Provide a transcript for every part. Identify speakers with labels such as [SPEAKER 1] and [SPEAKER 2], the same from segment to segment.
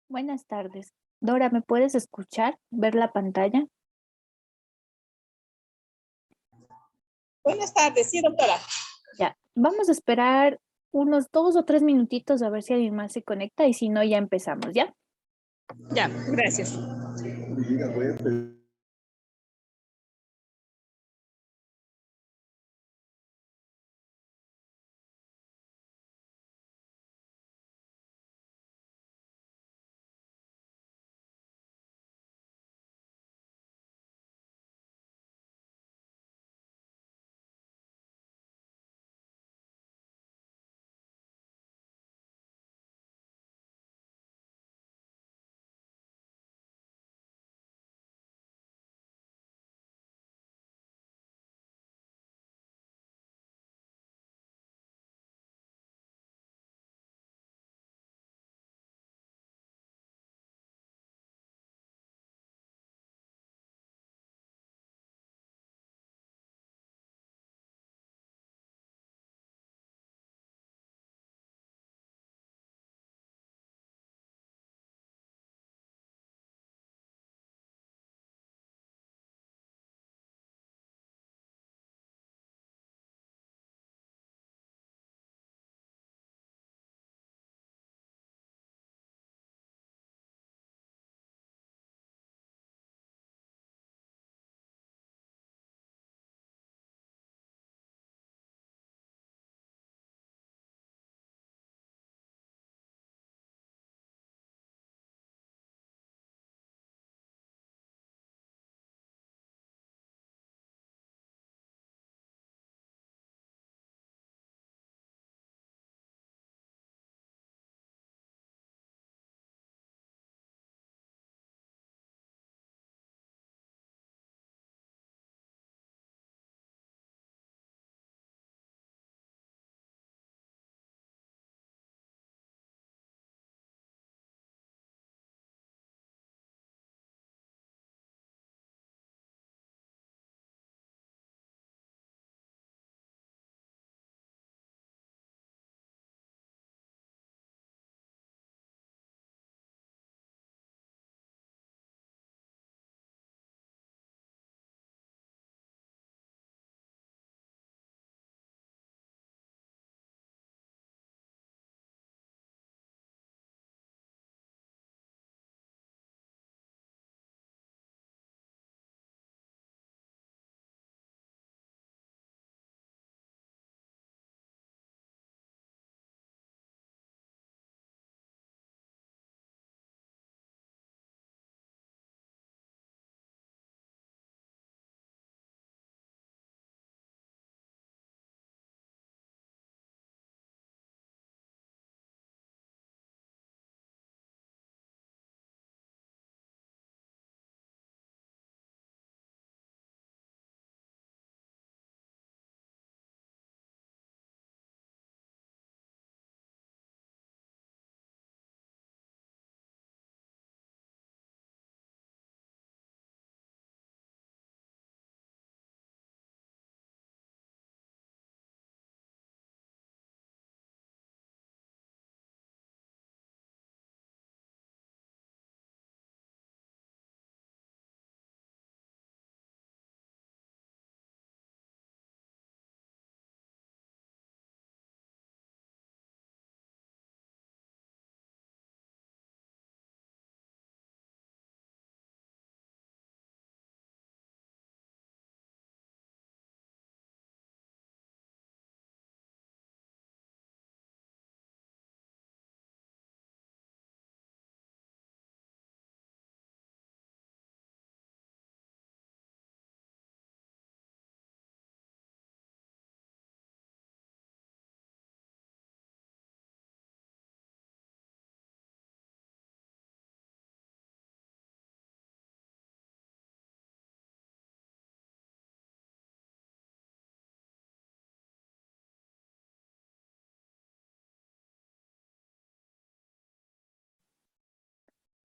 [SPEAKER 1] Buenas tardes. Dora, ¿me puedes escuchar? ¿Ver la pantalla?
[SPEAKER 2] Buenas tardes, sí, doctora.
[SPEAKER 1] Ya. Vamos a esperar unos 2 o 3 minutitos a ver si alguien más se conecta y si no, ya empezamos, ¿ya?
[SPEAKER 2] Ya, gracias.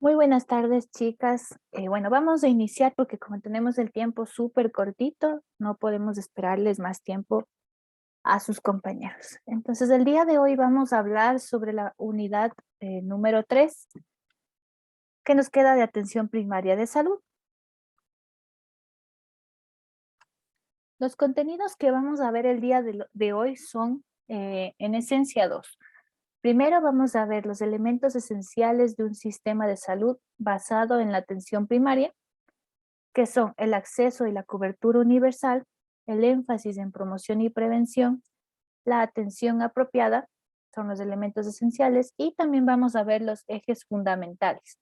[SPEAKER 1] Muy buenas tardes, chicas. Bueno, vamos a iniciar porque como tenemos el tiempo súper cortito, no podemos esperarles más tiempo a sus compañeros. Entonces, el día de hoy vamos a hablar sobre la unidad número 3. ¿Qué nos queda de atención primaria de salud? Los contenidos que vamos a ver el día de hoy son, en esencia, dos. Primero vamos a ver los elementos esenciales de un sistema de salud basado en la atención primaria, que son el acceso y la cobertura universal, el énfasis en promoción y prevención, la atención apropiada, son los elementos esenciales, y también vamos a ver los ejes fundamentales,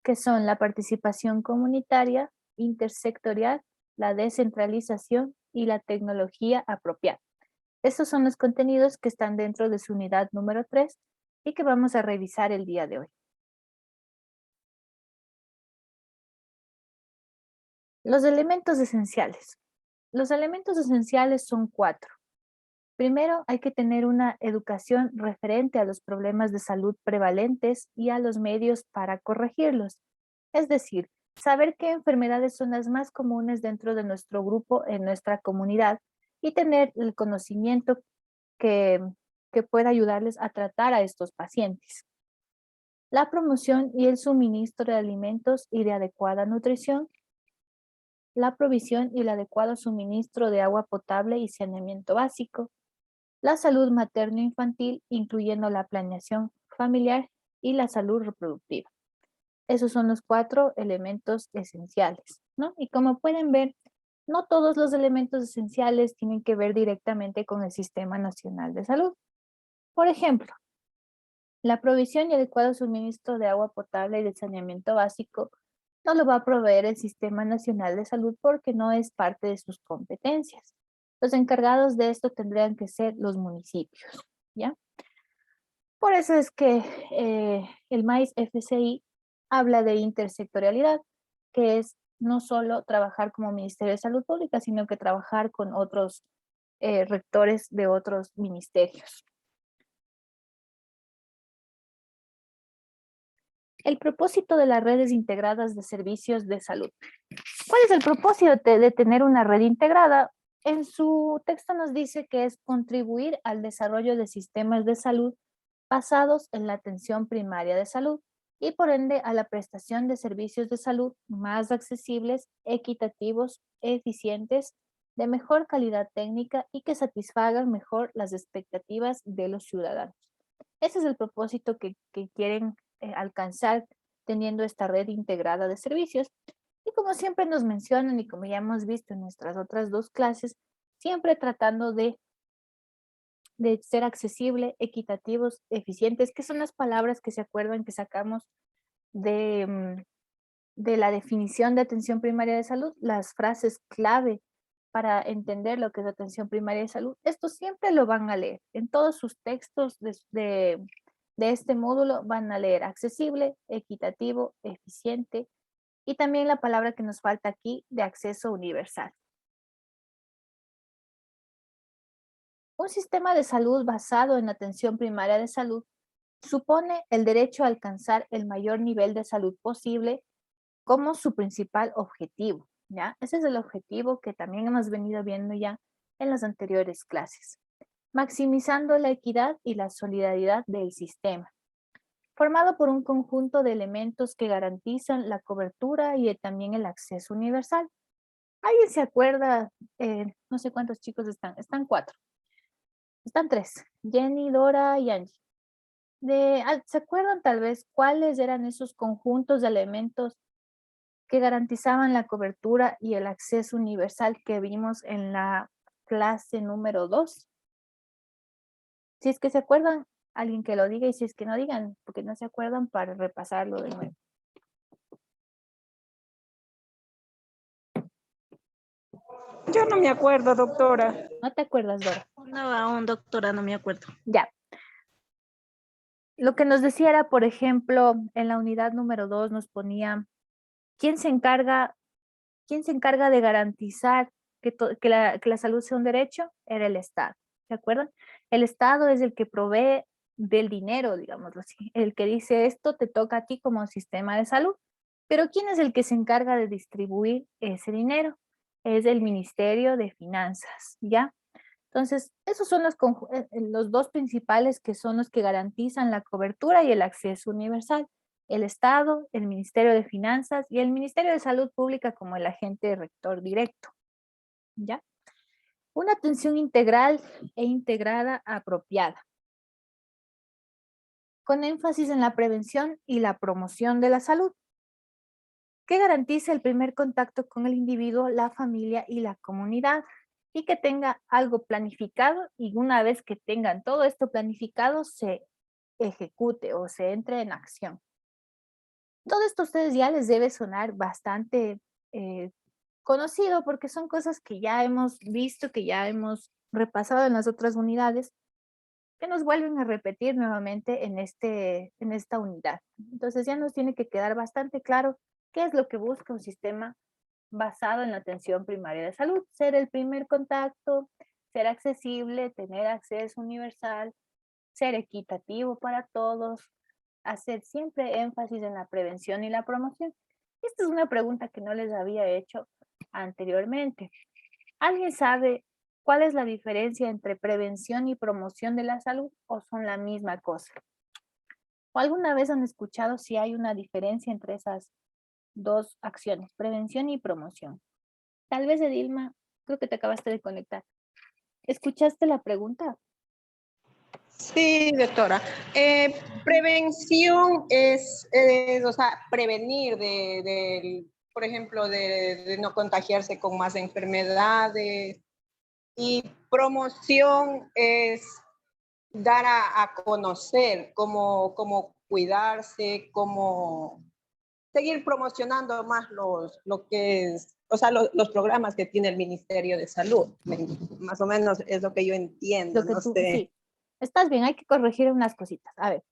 [SPEAKER 1] que son la participación comunitaria, intersectorial, la descentralización y la tecnología apropiada. Estos son los contenidos que están dentro de su unidad número 3 y que vamos a revisar el día de hoy. Los elementos esenciales. Los elementos esenciales son 4. Primero, hay que tener una educación referente a los problemas de salud prevalentes y a los medios para corregirlos. Es decir, saber qué enfermedades son las más comunes dentro de nuestro grupo, en nuestra comunidad, y tener el conocimiento que, que pueda ayudarles a tratar a estos pacientes. La promoción y el suministro de alimentos y de adecuada nutrición, la provisión y el adecuado suministro de agua potable y saneamiento básico, la salud materno-infantil, incluyendo la planeación familiar y la salud reproductiva. Esos son los 4 elementos esenciales, ¿no? Y como pueden ver, no todos los elementos esenciales tienen que ver directamente con el Sistema Nacional de Salud. Por ejemplo, la provisión y adecuado suministro de agua potable y de saneamiento básico no lo va a proveer el Sistema Nacional de Salud porque no es parte de sus competencias. Los encargados de esto tendrían que ser los municipios, ¿ya? Por eso es que el MAIS FCI habla de intersectorialidad, que es no solo trabajar como Ministerio de Salud Pública, sino que trabajar con otros rectores de otros ministerios. El propósito de las redes integradas de servicios de salud. ¿Cuál es el propósito de tener una red integrada? En su texto nos dice que es contribuir al desarrollo de sistemas de salud basados en la atención primaria de salud y por ende a la prestación de servicios de salud más accesibles, equitativos, eficientes, de mejor calidad técnica y que satisfagan mejor las expectativas de los ciudadanos. Ese es el propósito que quieren alcanzar teniendo esta red integrada de servicios. Y como siempre nos mencionan y como ya hemos visto en nuestras otras 2 clases, siempre tratando de ser accesible, equitativos, eficientes, que son las palabras que se acuerdan que sacamos de, de la definición de atención primaria de salud, las frases clave para entender lo que es atención primaria de salud. Esto siempre lo van a leer. En todos sus textos de este módulo van a leer accesible, equitativo, eficiente y también la palabra que nos falta aquí de acceso universal. Un sistema de salud basado en atención primaria de salud supone el derecho a alcanzar el mayor nivel de salud posible como su principal objetivo, ¿ya? Ese es el objetivo que también hemos venido viendo ya en las anteriores clases, maximizando la equidad y la solidaridad del sistema, formado por un conjunto de elementos que garantizan la cobertura y también el acceso universal. ¿Alguien se acuerda? No sé cuántos chicos están 4. Están 3, Jenny, Dora y Angie. ¿Se acuerdan tal vez cuáles eran esos conjuntos de elementos que garantizaban la cobertura y el acceso universal que vimos en la clase número 2? Si es que se acuerdan, alguien que lo diga, y si es que no digan, porque no se acuerdan, para repasarlo de nuevo.
[SPEAKER 2] Yo no me acuerdo, doctora.
[SPEAKER 1] ¿No te acuerdas, Dora?
[SPEAKER 3] No, aún doctora, no me acuerdo.
[SPEAKER 1] Ya. Lo que nos decía era, por ejemplo, en la unidad número 2 nos ponía, ¿quién se encarga de garantizar que la salud sea un derecho? Era el Estado, ¿se acuerdan? El Estado es el que provee del dinero, digámoslo así, el que dice esto te toca a ti como sistema de salud, pero ¿quién es el que se encarga de distribuir ese dinero? Es el Ministerio de Finanzas, ¿ya? Entonces, esos son los 2 principales que son los que garantizan la cobertura y el acceso universal. el Estado, el Ministerio de Finanzas y el Ministerio de Salud Pública como el agente rector directo, ¿ya? Una atención integral e integrada apropiada, con énfasis en la prevención y la promoción de la salud, que garantice el primer contacto con el individuo, la familia y la comunidad, y que tenga algo planificado, y una vez que tengan todo esto planificado, se ejecute o se entre en acción. Todo esto a ustedes ya les debe sonar bastante conocido porque son cosas que ya hemos visto, que ya hemos repasado en las otras unidades, que nos vuelven a repetir nuevamente en esta unidad. Entonces ya nos tiene que quedar bastante claro qué es lo que busca un sistema basado en la atención primaria de salud. Ser el primer contacto, ser accesible, tener acceso universal, ser equitativo para todos, hacer siempre énfasis en la prevención y la promoción. Esta es una pregunta que no les había hecho anteriormente. ¿Alguien sabe cuál es la diferencia entre prevención y promoción de la salud o son la misma cosa? ¿O alguna vez han escuchado si hay una diferencia entre esas dos acciones, prevención y promoción? Tal vez, Edilma, creo que te acabaste de conectar. ¿Escuchaste la pregunta?
[SPEAKER 2] Sí, doctora. Prevención o sea, prevenir por ejemplo, de no contagiarse con más enfermedades. Y promoción es dar a conocer cómo cuidarse, cómo seguir promocionando más lo que es, o sea, los programas que tiene el Ministerio de Salud. Más o menos es lo que yo entiendo,
[SPEAKER 1] Lo que
[SPEAKER 2] no
[SPEAKER 1] tú,
[SPEAKER 2] sé.
[SPEAKER 1] sí, estás bien, hay que corregir unas cositas. A ver,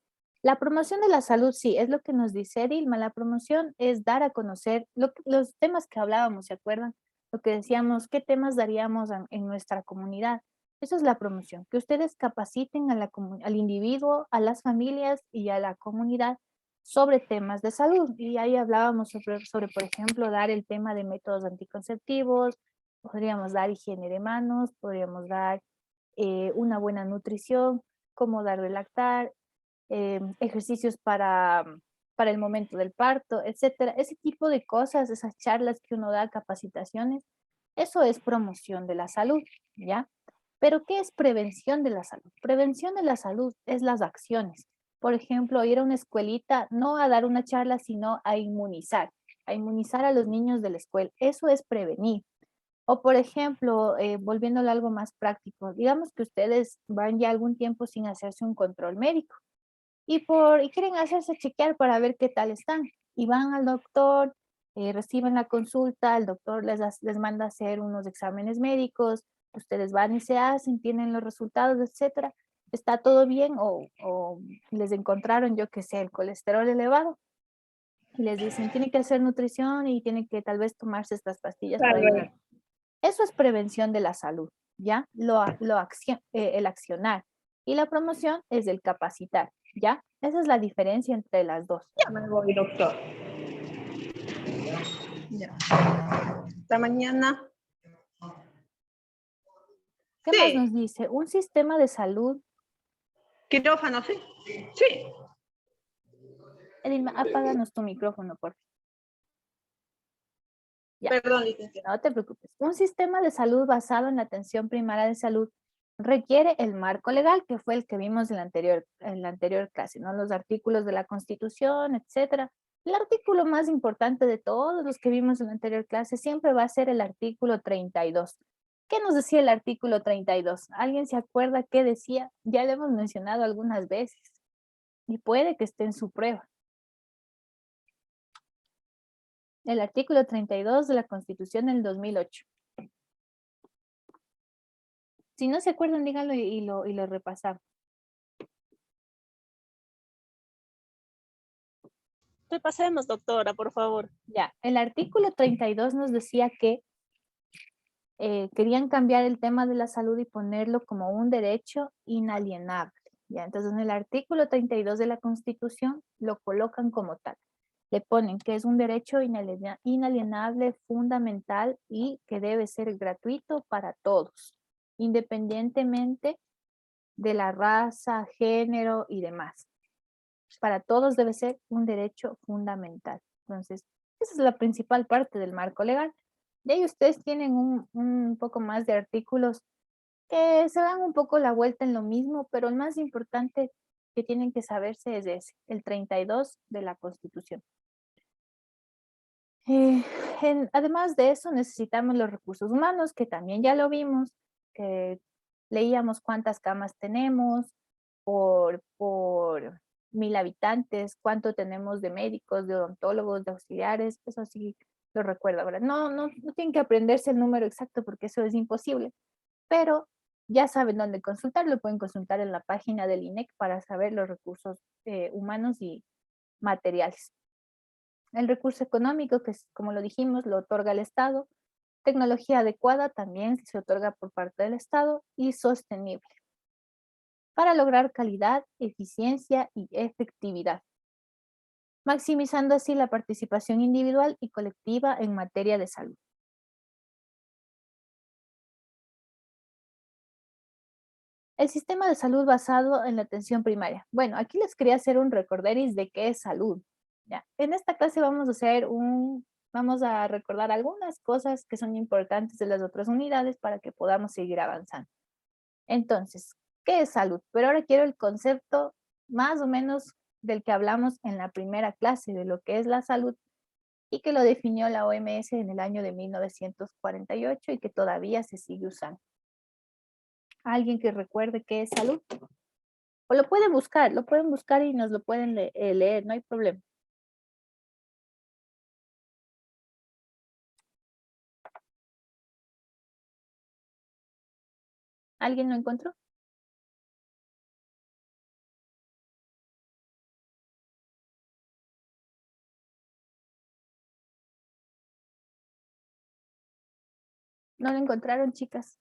[SPEAKER 1] la promoción de la salud, sí, es lo que nos dice Dilma. La promoción es dar a conocer los temas que hablábamos, ¿se acuerdan? Lo que decíamos, ¿qué temas daríamos en nuestra comunidad? Eso es la promoción, que ustedes capaciten al individuo, a las familias y a la comunidad sobre temas de salud. Y ahí hablábamos sobre, por ejemplo, dar el tema de métodos anticonceptivos, podríamos dar higiene de manos, podríamos dar una buena nutrición, cómo dar de lactar, ejercicios para el momento del parto, etcétera. Ese tipo de cosas, esas charlas que uno da, capacitaciones, eso es promoción de la salud, ¿ya? Pero ¿qué es prevención de la salud? Prevención de la salud es las acciones. Por ejemplo, ir a una escuelita, no a dar una charla, sino a inmunizar a los niños de la escuela. Eso es prevenir. O por ejemplo, volviéndolo a algo más práctico, digamos que ustedes van ya algún tiempo sin hacerse un control médico y quieren hacerse chequear para ver qué tal están. Y van al doctor, reciben la consulta, el doctor les manda a hacer unos exámenes médicos, ustedes van y se hacen, tienen los resultados, etcétera. ¿Está todo bien? O les encontraron, yo qué sé, el colesterol elevado. Y les dicen, tiene que hacer nutrición y tiene que tal vez tomarse estas pastillas para ayudar. Eso es prevención de la salud, ¿ya? El accionar. Y la promoción es el capacitar, ¿ya? Esa es la diferencia entre las dos.
[SPEAKER 2] Ya me voy, doctor. Ya. Hasta mañana.
[SPEAKER 1] ¿Qué más nos
[SPEAKER 2] Sí,
[SPEAKER 1] dice? Un sistema de salud.
[SPEAKER 2] quirófano, sí. Sí.
[SPEAKER 1] Edilma, apáganos tu micrófono, por favor. Ya,
[SPEAKER 2] Perdón, licenciada.
[SPEAKER 1] no te preocupes. Un sistema de salud basado en la atención primaria de salud requiere el marco legal, que fue el que vimos en la anterior clase, ¿no? Los artículos de la Constitución, etcétera. El artículo más importante de todos los que vimos en la anterior clase siempre va a ser el artículo 32. ¿Qué nos decía el artículo 32? ¿Alguien se acuerda qué decía? Ya lo hemos mencionado algunas veces y puede que esté en su prueba. El artículo 32 de la Constitución del 2008. Si no se acuerdan, díganlo y lo repasamos.
[SPEAKER 3] Repasemos, doctora, por favor.
[SPEAKER 1] Ya, el artículo 32 nos decía que querían cambiar el tema de la salud y ponerlo como un derecho inalienable. Ya, entonces en el artículo 32 de la Constitución lo colocan como tal. Le ponen que es un derecho inalienable, fundamental y que debe ser gratuito para todos, independientemente de la raza, género y demás. para todos debe ser un derecho fundamental. Entonces, esa es la principal parte del marco legal. De ahí ustedes tienen un poco más de artículos que se dan un poco la vuelta en lo mismo, pero el más importante que tienen que saberse es ese, el 32 de la Constitución. Además de eso, necesitamos los recursos humanos, que también ya lo vimos, que leíamos cuántas camas tenemos por 1000 habitantes, cuánto tenemos de médicos, de odontólogos, de auxiliares, eso sí lo recuerdo ahora. No tienen que aprenderse el número exacto porque eso es imposible, pero ya saben dónde consultar, lo pueden consultar en la página del INEC para saber los recursos humanos y materiales. El recurso económico, que es, como lo dijimos, lo otorga el Estado. Tecnología adecuada también se otorga por parte del Estado y sostenible para lograr calidad, eficiencia y efectividad, maximizando así la participación individual y colectiva en materia de salud. El sistema de salud basado en la atención primaria. Bueno, aquí les quería hacer un recorderis de qué es salud. Ya. En esta clase vamos a recordar algunas cosas que son importantes de las otras unidades para que podamos seguir avanzando. Entonces, ¿qué es salud? Pero ahora quiero el concepto más o menos del que hablamos en la primera clase, de lo que es la salud y que lo definió la OMS en el año de 1948 y que todavía se sigue usando. ¿Alguien que recuerde qué es salud? O lo pueden buscar y nos lo pueden leer, no hay problema. ¿Alguien lo encontró? ¿No lo encontraron, chicas?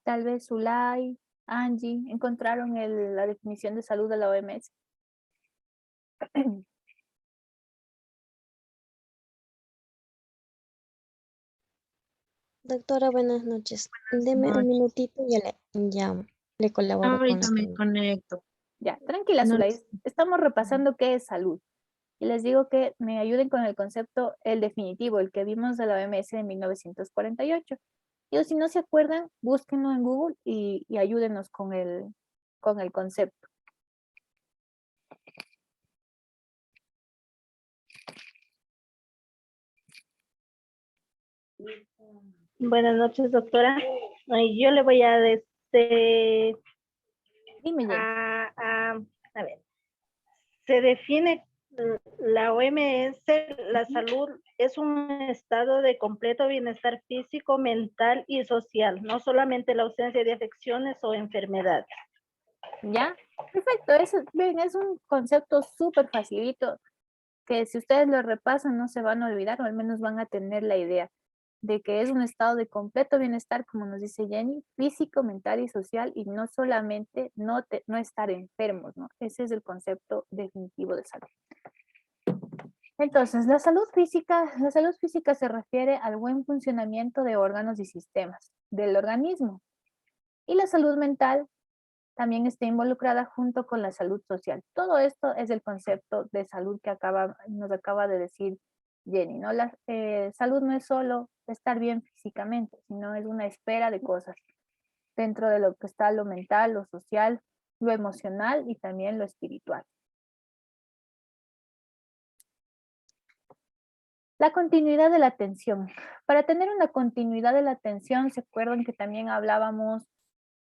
[SPEAKER 1] Tal vez Zulay, Angie, ¿encontraron la definición de salud de la OMS?
[SPEAKER 4] Doctora, buenas noches. Deme un minutito y ya le colaboro con
[SPEAKER 5] Ahorita
[SPEAKER 4] la
[SPEAKER 5] me
[SPEAKER 4] pregunta.
[SPEAKER 5] conecto.
[SPEAKER 1] Ya, tranquila,
[SPEAKER 5] No,
[SPEAKER 1] Zulay. Estamos repasando qué es salud. Y les digo que me ayuden con el concepto, el definitivo, el que vimos de la OMS de 1948. Y si no se acuerdan, búsquenlo en Google y ayúdenos con el concepto.
[SPEAKER 3] Buenas noches, doctora. Ay, yo le voy a decir,
[SPEAKER 1] Dime, Jenny.
[SPEAKER 3] a ver, se define la OMS, la salud es un estado de completo bienestar físico, mental y social, no solamente la ausencia de afecciones o enfermedades.
[SPEAKER 1] ¿Ya? Perfecto, ven, es un concepto súper facilito que si ustedes lo repasan no se van a olvidar o al menos van a tener la idea de que es un estado de completo bienestar, como nos dice Jenny, físico, mental y social y no solamente no estar enfermos, ¿no? Ese es el concepto definitivo de salud. Entonces, la salud física se refiere al buen funcionamiento de órganos y sistemas del organismo. Y la salud mental también está involucrada junto con la salud social. Todo esto es el concepto de salud que nos acaba de decir Jenny, ¿no? La salud no es solo estar bien físicamente, sino es una esfera de cosas dentro de lo que está lo mental, lo social, lo emocional y también lo espiritual. La continuidad de la atención. Para tener una continuidad de la atención, ¿se acuerdan que también hablábamos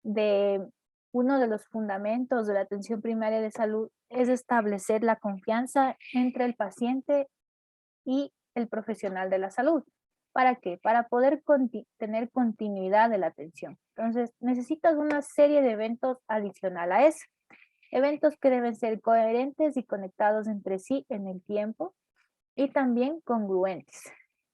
[SPEAKER 1] de uno de los fundamentos de la atención primaria de salud es establecer la confianza entre el paciente y el profesional de la salud? ¿Para qué? Para poder tener continuidad de la atención. Entonces, necesitas una serie de eventos adicional a eso. Eventos que deben ser coherentes y conectados entre sí en el tiempo y también congruentes.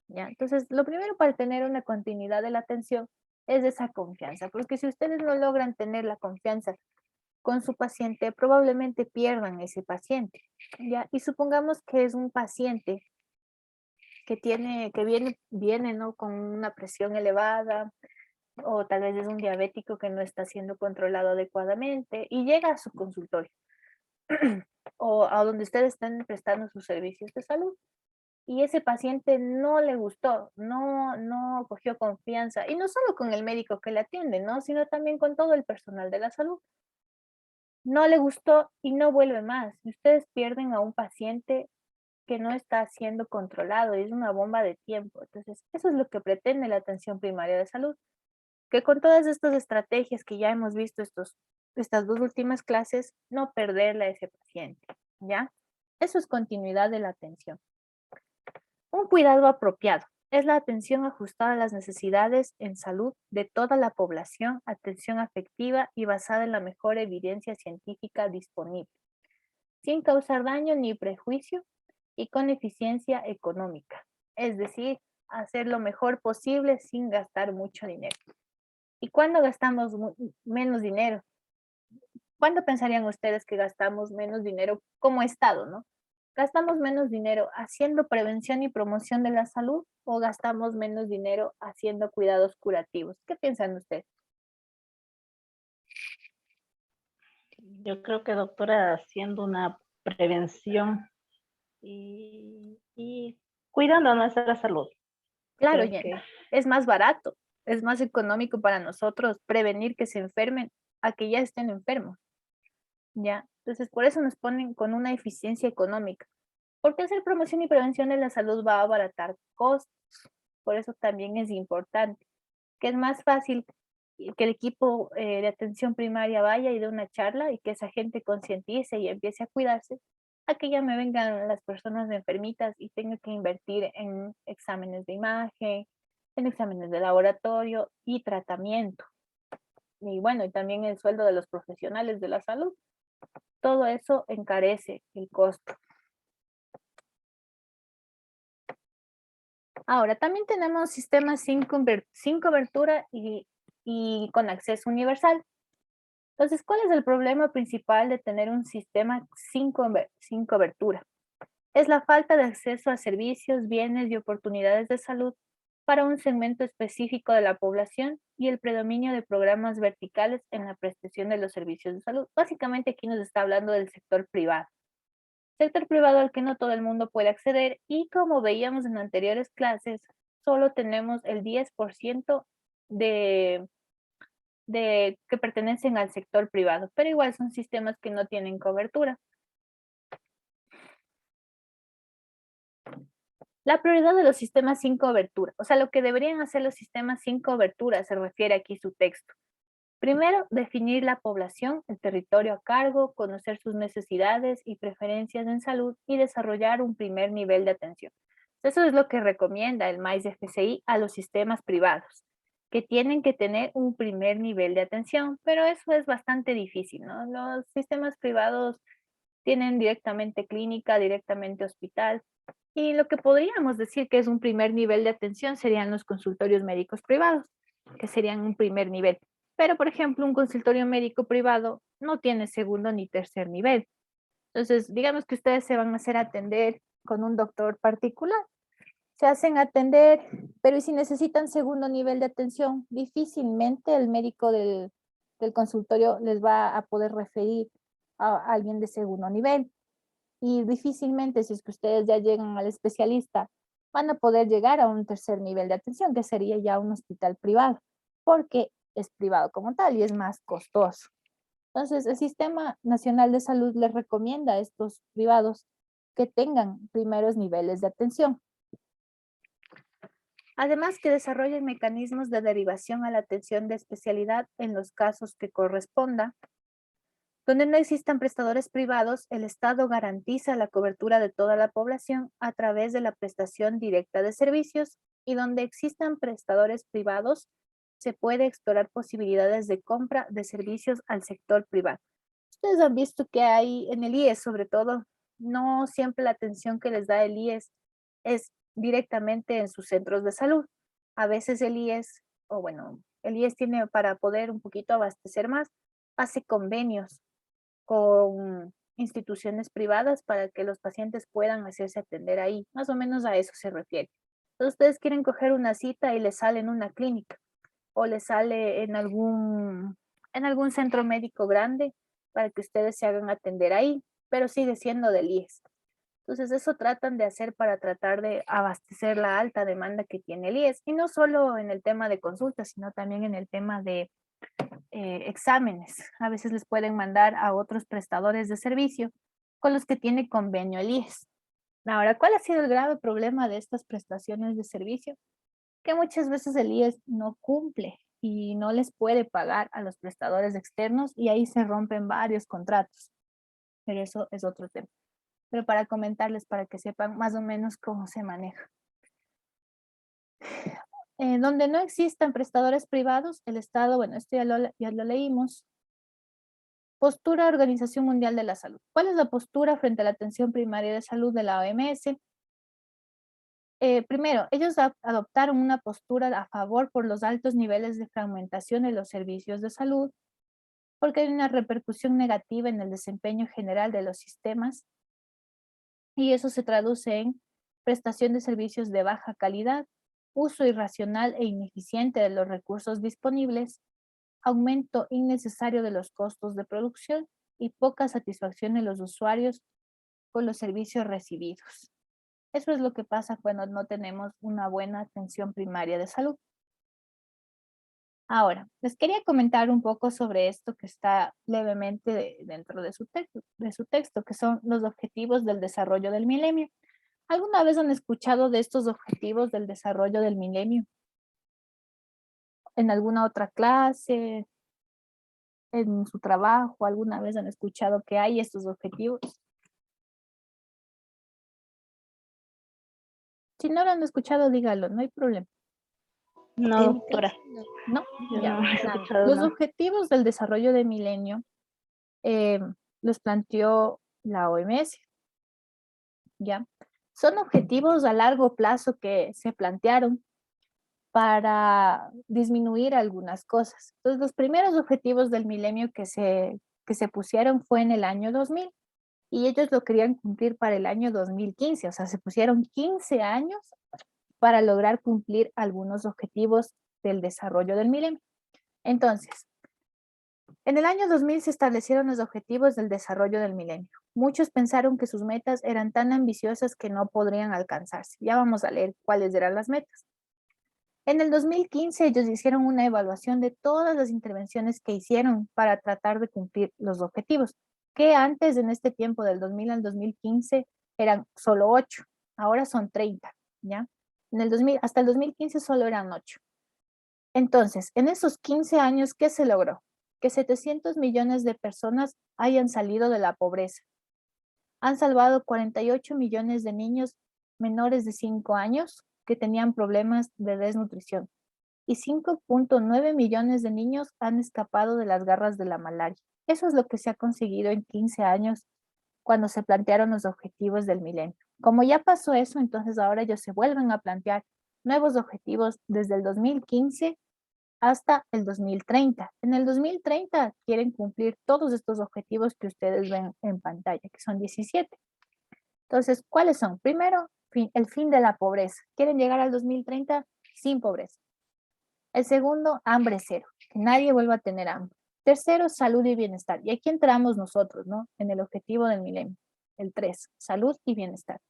[SPEAKER 1] ¿Ya? Entonces, lo primero para tener una continuidad de la atención es esa confianza, porque si ustedes no logran tener la confianza con su paciente, probablemente pierdan ese paciente, ¿ya? Y supongamos que es un paciente que viene, ¿no? Con una presión elevada, o tal vez es un diabético que no está siendo controlado adecuadamente y llega a su consultorio o a donde ustedes están prestando sus servicios de salud. Y ese paciente no le gustó, no cogió confianza, y no solo con el médico que le atiende, ¿no? Sino también con todo el personal de la salud. No le gustó y no vuelve más. Y ustedes pierden a un paciente que no está siendo controlado y es una bomba de tiempo. Entonces, eso es lo que pretende la atención primaria de salud, que con todas estas estrategias que ya hemos visto estas dos últimas clases, no perderle a ese paciente, ¿ya? Eso es continuidad de la atención. Un cuidado apropiado es la atención ajustada a las necesidades en salud de toda la población, atención afectiva y basada en la mejor evidencia científica disponible, sin causar daño ni prejuicio y con eficiencia económica. Es decir, hacer lo mejor posible sin gastar mucho dinero. ¿Y cuándo gastamos menos dinero? ¿Cuándo pensarían ustedes que gastamos menos dinero como Estado, no? ¿Gastamos menos dinero haciendo prevención y promoción de la salud o gastamos menos dinero haciendo cuidados curativos? ¿Qué piensan ustedes?
[SPEAKER 3] Yo creo que, doctora, haciendo una prevención y cuidando nuestra salud.
[SPEAKER 1] Claro,
[SPEAKER 3] Creo
[SPEAKER 1] Jen,
[SPEAKER 3] que
[SPEAKER 1] es más barato, es más económico para nosotros prevenir que se enfermen a que ya estén enfermos, ¿ya? Entonces, por eso nos ponen con una eficiencia económica, porque hacer promoción y prevención de la salud va a abaratar costos, por eso también es importante, que es más fácil que el equipo de atención primaria vaya y dé una charla y que esa gente concientice y empiece a cuidarse, a que ya me vengan las personas enfermitas y tenga que invertir en exámenes de imagen, en exámenes de laboratorio y tratamiento. Y bueno, y también el sueldo de los profesionales de la salud. Todo eso encarece el costo. Ahora, también tenemos sistemas sin cobertura y con acceso universal. Entonces, ¿cuál es el problema principal de tener un sistema sin cobertura? Es la falta de acceso a servicios, bienes y oportunidades de salud para un segmento específico de la población y el predominio de programas verticales en la prestación de los servicios de salud. Básicamente aquí nos está hablando del sector privado. Sector privado al que no todo el mundo puede acceder y como veíamos en anteriores clases, solo tenemos el 10% de que pertenecen al sector privado, pero igual son sistemas que no tienen cobertura. La prioridad de los sistemas sin cobertura, o sea, lo que deberían hacer los sistemas sin cobertura, se refiere aquí su texto. Primero, definir la población, el territorio a cargo, conocer sus necesidades y preferencias en salud y desarrollar un primer nivel de atención. Eso es lo que recomienda el MAIS FCI a los sistemas privados, que tienen que tener un primer nivel de atención, pero eso es bastante difícil, ¿no? Los sistemas privados tienen directamente clínica, directamente hospital, y lo que podríamos decir que es un primer nivel de atención serían los consultorios médicos privados, que serían un primer nivel. Pero, por ejemplo, un consultorio médico privado no tiene segundo ni tercer nivel. Entonces, digamos que ustedes se van a hacer atender con un doctor particular. Se hacen atender, pero ¿y si necesitan segundo nivel de atención? Difícilmente el médico del consultorio les va a poder referir a alguien de segundo nivel. Y difícilmente, si es que ustedes ya llegan al especialista, van a poder llegar a un tercer nivel de atención, que sería ya un hospital privado, porque es privado como tal y es más costoso. Entonces, el Sistema Nacional de Salud les recomienda a estos privados que tengan primeros niveles de atención. Además, que desarrollen mecanismos de derivación a la atención de especialidad en los casos que corresponda. Donde no existan prestadores privados, el Estado garantiza la cobertura de toda la población a través de la prestación directa de servicios y donde existan prestadores privados, se puede explorar posibilidades de compra de servicios al sector privado. Ustedes han visto que hay en el IES, sobre todo, no siempre la atención que les da el IES es directamente en sus centros de salud. A veces el IES, o bueno, el IES tiene para poder un poquito abastecer más, hace convenios con instituciones privadas para que los pacientes puedan hacerse atender ahí. Más o menos a eso se refiere. Entonces, ustedes quieren coger una cita y les sale en una clínica. o les sale en algún centro médico grande para que ustedes se hagan atender ahí, pero sigue siendo del IES. Entonces, eso tratan de hacer para tratar de abastecer la alta demanda que tiene el IES, y no solo en el tema de consultas, sino también en el tema de exámenes. A veces les pueden mandar a otros prestadores de servicio con los que tiene convenio el IES. Ahora, ¿cuál ha sido el grave problema de estas prestaciones de servicio? Que muchas veces el IES no cumple y no les puede pagar a los prestadores externos, y ahí se rompen varios contratos. Pero eso es otro tema. Pero para comentarles, para que sepan más o menos cómo se maneja. Donde no existan prestadores privados, el Estado, bueno, esto ya lo leímos. Postura Organización Mundial de la Salud. ¿Cuál es la postura frente a la atención primaria de salud de la OMS? Primero, ellos adoptaron una postura a favor por los altos niveles de fragmentación de los servicios de salud, porque hay una repercusión negativa en el desempeño general de los sistemas, y eso se traduce en prestación de servicios de baja calidad, uso irracional e ineficiente de los recursos disponibles, aumento innecesario de los costos de producción y poca satisfacción de los usuarios con los servicios recibidos. Eso es lo que pasa cuando no tenemos una buena atención primaria de salud. Ahora, les quería comentar un poco sobre esto que está levemente dentro de su texto, que son los objetivos del desarrollo del milenio. ¿Alguna vez han escuchado de estos objetivos del desarrollo del milenio? ¿En alguna otra clase? ¿En su trabajo? ¿Alguna vez han escuchado que hay estos objetivos? Si no lo han escuchado, dígalo, no hay problema.
[SPEAKER 3] No,
[SPEAKER 4] En mi
[SPEAKER 3] doctora.
[SPEAKER 4] caso, no.
[SPEAKER 1] ¿No?
[SPEAKER 3] Yo
[SPEAKER 1] Ya,
[SPEAKER 3] no he
[SPEAKER 1] nada.
[SPEAKER 3] escuchado
[SPEAKER 1] Los
[SPEAKER 3] nada.
[SPEAKER 1] objetivos del desarrollo del milenio los planteó la OMS, ¿ya? Son objetivos a largo plazo que se plantearon para disminuir algunas cosas. Entonces, los primeros objetivos del milenio que se pusieron fue en el año 2000, y ellos lo querían cumplir para el año 2015, o sea, se pusieron 15 años para lograr cumplir algunos objetivos del desarrollo del milenio. Entonces, en el año 2000 se establecieron los objetivos del desarrollo del milenio. Muchos pensaron que sus metas eran tan ambiciosas que no podrían alcanzarse. Ya vamos a leer cuáles eran las metas. En el 2015 ellos hicieron una evaluación de todas las intervenciones que hicieron para tratar de cumplir los objetivos, que antes, en este tiempo del 2000 al 2015, eran solo 8, ahora son 30, ¿ya? En el 2000, hasta el 2015 solo eran 8. Entonces, en esos 15 años, ¿qué se logró? Que 700 millones de personas hayan salido de la pobreza. Han salvado 48 millones de niños menores de 5 años que tenían problemas de desnutrición, y 5.9 millones de niños han escapado de las garras de la malaria. Eso es lo que se ha conseguido en 15 años cuando se plantearon los objetivos del milenio. Como ya pasó eso, entonces ahora ellos se vuelven a plantear nuevos objetivos desde el 2015 hasta el 2030. En el 2030 quieren cumplir todos estos objetivos que ustedes ven en pantalla, que son 17. Entonces, ¿cuáles son? Primero, el fin de la pobreza. Quieren llegar al 2030 sin pobreza. El segundo, hambre cero, que nadie vuelva a tener hambre. Tercero, salud y bienestar. Y aquí entramos nosotros, ¿no? En el objetivo del milenio. El 3, salud y bienestar.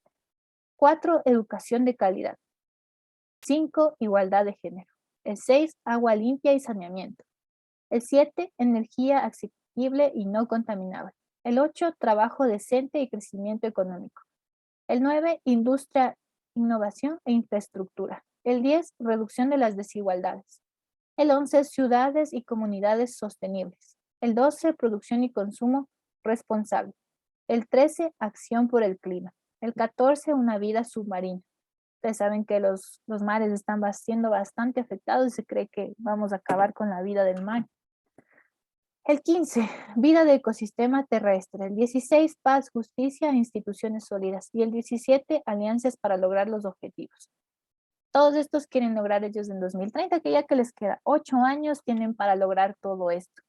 [SPEAKER 1] 4, educación de calidad. 5, igualdad de género. El 6, agua limpia y saneamiento. El 7, energía asequible y no contaminable. El 8, trabajo decente y crecimiento económico. El 9, industria, innovación e infraestructura. El 10, reducción de las desigualdades. El 11, ciudades y comunidades sostenibles. El 12, producción y consumo responsable. El 13, acción por el clima. El 14, una vida submarina. Ustedes saben que los mares están siendo bastante afectados y se cree que vamos a acabar con la vida del mar. El 15, vida de ecosistema terrestre. El 16, paz, justicia e instituciones sólidas. Y el 17, alianzas para lograr los objetivos. Todos estos quieren lograr ellos en 2030, que ya que les queda 8 años, tienen para lograr todo esto.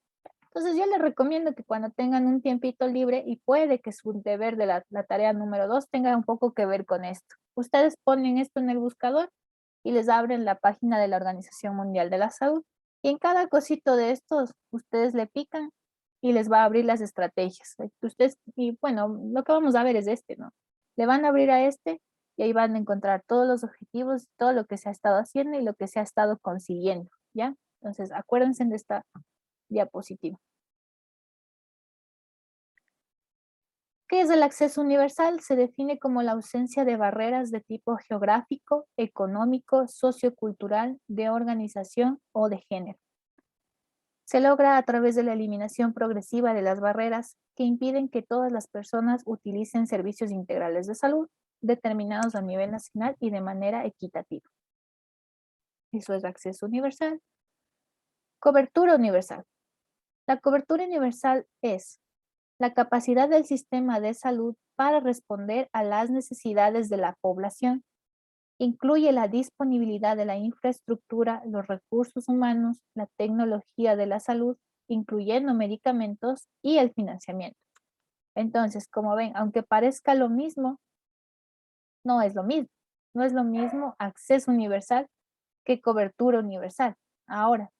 [SPEAKER 1] Entonces yo les recomiendo que cuando tengan un tiempito libre, y puede que su deber de la tarea número 2 tenga un poco que ver con esto. Ustedes ponen esto en el buscador y les abren la página de la Organización Mundial de la Salud. Y en cada cosito de estos, ustedes le pican y les va a abrir las estrategias. Ustedes, y bueno, lo que vamos a ver es este, ¿no? Le van a abrir a este y ahí van a encontrar todos los objetivos, todo lo que se ha estado haciendo y lo que se ha estado consiguiendo, ¿ya? Entonces, acuérdense de esta diapositiva. ¿Qué es el acceso universal? Se define como la ausencia de barreras de tipo geográfico, económico, sociocultural, de organización o de género. Se logra a través de la eliminación progresiva de las barreras que impiden que todas las personas utilicen servicios integrales de salud determinados a nivel nacional y de manera equitativa. Eso es acceso universal. Cobertura universal. La cobertura universal es la capacidad del sistema de salud para responder a las necesidades de la población. Incluye la disponibilidad de la infraestructura, los recursos humanos, la tecnología de la salud, incluyendo medicamentos y el financiamiento. Entonces, como ven, aunque parezca lo mismo, no es lo mismo. No es lo mismo acceso universal que cobertura universal. Ahora,